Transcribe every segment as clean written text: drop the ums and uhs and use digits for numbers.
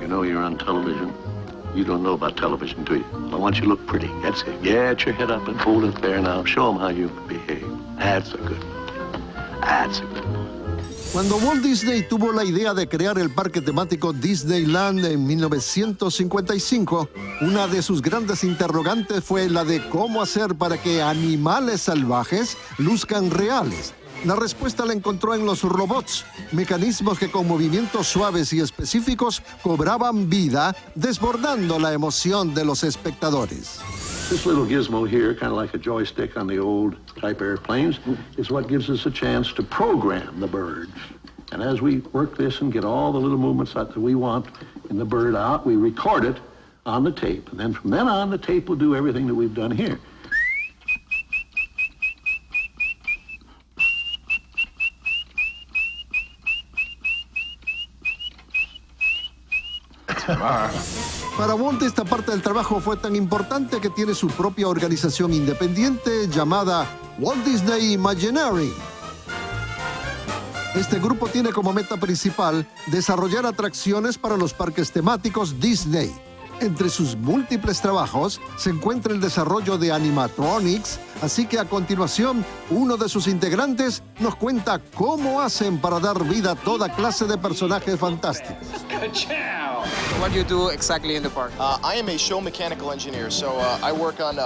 You know you're on television. You don't know about television, do you? I want you to look pretty. That's it. Get your head up and hold it there now. Show them how you behave. That's a good one. That's a good one. Cuando Walt Disney tuvo la idea de crear el parque temático Disneyland en 1955, una de sus grandes interrogantes fue la de cómo hacer para que animales salvajes luzcan reales. La respuesta la encontró en los robots, mecanismos que con movimientos suaves y específicos cobraban vida, desbordando la emoción de los espectadores. This little gizmo here, kind of like a joystick on the old type airplanes, is what gives us a chance to program the birds. And as we work this and get all the little movements that we want in the bird out, we record it on the tape. And then from then on, the tape will do everything that we've done here. Para Walt, esta parte del trabajo fue tan importante que tiene su propia organización independiente llamada Walt Disney Imagineering. Este grupo tiene como meta principal desarrollar atracciones para los parques temáticos Disney. Entre sus múltiples trabajos se encuentra el desarrollo de Animatronics, así que a continuación uno de sus integrantes nos cuenta cómo hacen para dar vida a toda clase de personajes fantásticos. What do you do exactly in the park? I am a show mechanical engineer, so I work on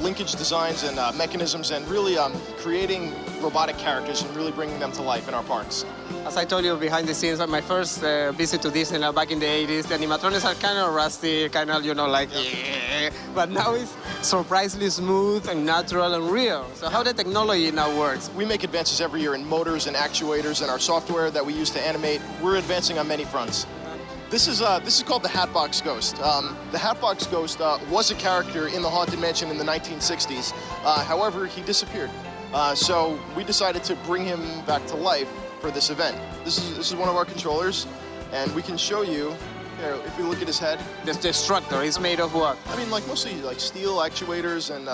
linkage designs and mechanisms and really creating robotic characters and really bringing them to life in our parks. As I told you behind the scenes, on my first visit to Disneyland back in the 80s, the animatronics are kind of rusty, kind of, like, yeah. But now it's surprisingly smooth and natural and real. So how the technology now works? We make advances every year in motors and actuators and our software that we use to animate. We're advancing on many fronts. This is called the Hatbox Ghost. The Hatbox Ghost was a character in the Haunted Mansion in the 1960s. However, he disappeared. So we decided to bring him back to life for this event. This is one of our controllers, and we can show you. Here, if you look at his head. The destructor is made of what? I mean, mostly steel actuators and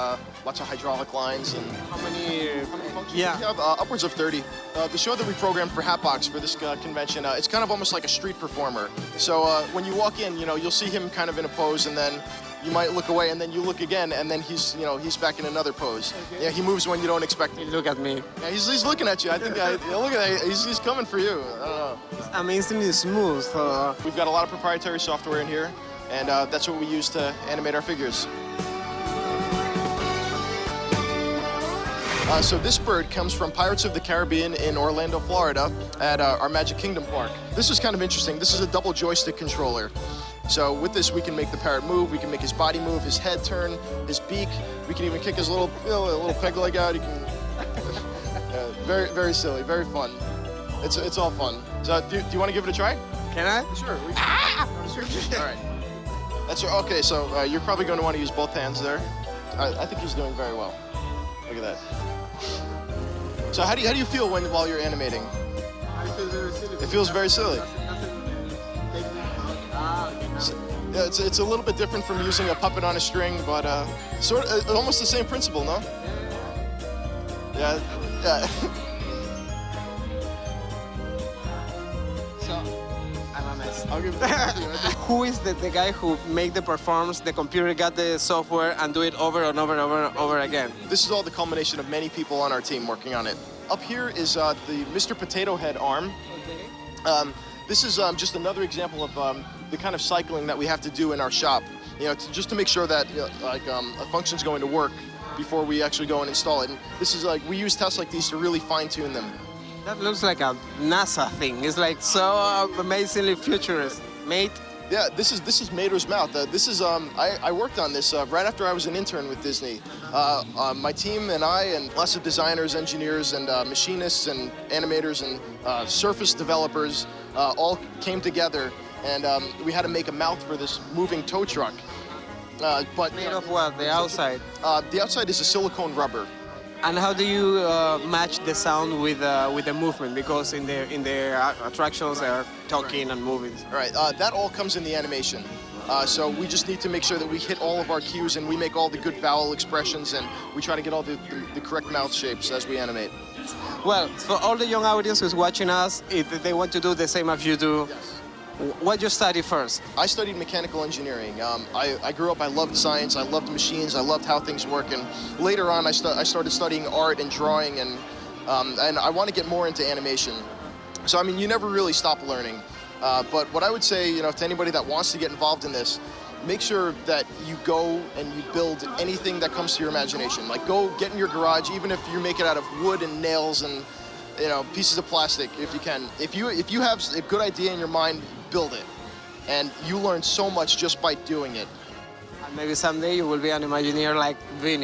lots of hydraulic lines. And How many functions? Yeah. We have upwards of 30. The show that we programmed for Hatbox for this convention, it's kind of almost like a street performer. So when you walk in, you'll see him kind of in a pose, and then you might look away, and then you look again, and then he's back in another pose. Okay. Yeah, he moves when you don't expect him. Look at me. Yeah, he's looking at you. I think look at that. He's coming for you. I don't know. It's amazingly smooth. We've got a lot of proprietary software in here, and that's what we use to animate our figures. So this bird comes from Pirates of the Caribbean in Orlando, Florida, at our Magic Kingdom park. This is kind of interesting. This is a double joystick controller. So with this, we can make the parrot move, we can make his body move, his head turn, his beak. We can even kick his little peg leg out. You can, very, very silly, very fun. It's all fun. So do you want to give it a try? Can I? Sure. All right. That's okay. So you're probably going to want to use both hands there. I think he's doing very well. Look at that. So how do you feel while you're animating? I feel very silly. It feels very silly. Yeah, it's a little bit different from using a puppet on a string, but almost the same principle, no? Yeah. So, I'm a mess. I'll give it to you. Who is the guy who made the performance, the computer got the software and do it over and over and over and over again? This is all the culmination of many people on our team working on it. Up here is the Mr. Potato Head arm. Okay. This is just another example of the kind of cycling that we have to do in our shop. Just to make sure that a function's going to work before we actually go and install it. And this is we use tests like these to really fine-tune them. That looks like a NASA thing. It's like so amazingly futurist. Mate. Yeah, this is Mater's mouth. This is I worked on this right after I was an intern with Disney. My team and I and lots of designers, engineers, and machinists and animators and surface developers all came together, and we had to make a mouth for this moving tow truck. But Made of what? The outside. The outside is a silicone rubber. And how do you match the sound with the movement? Because in the attractions they are talking and moving. All right, that all comes in the animation. So we just need to make sure that we hit all of our cues and we make all the good vowel expressions and we try to get all the correct mouth shapes as we animate. Well, for all the young audience who's watching us, if they want to do the same as you do, Yes. What you study first? I studied mechanical engineering. I grew up, I loved science, I loved machines, I loved how things work, and later on I started studying art and drawing, and I want to get more into animation. So, I mean, you never really stop learning. But what I would say, you know, to anybody that wants to get involved in this, make sure that you go and you build anything that comes to your imagination. Like, go get in your garage, even if you make it out of wood and nails and, you know, pieces of plastic, if you can. If you have a good idea in your mind, build it. And you learn so much just by doing it. And maybe someday you will be an Imagineer like Vinny.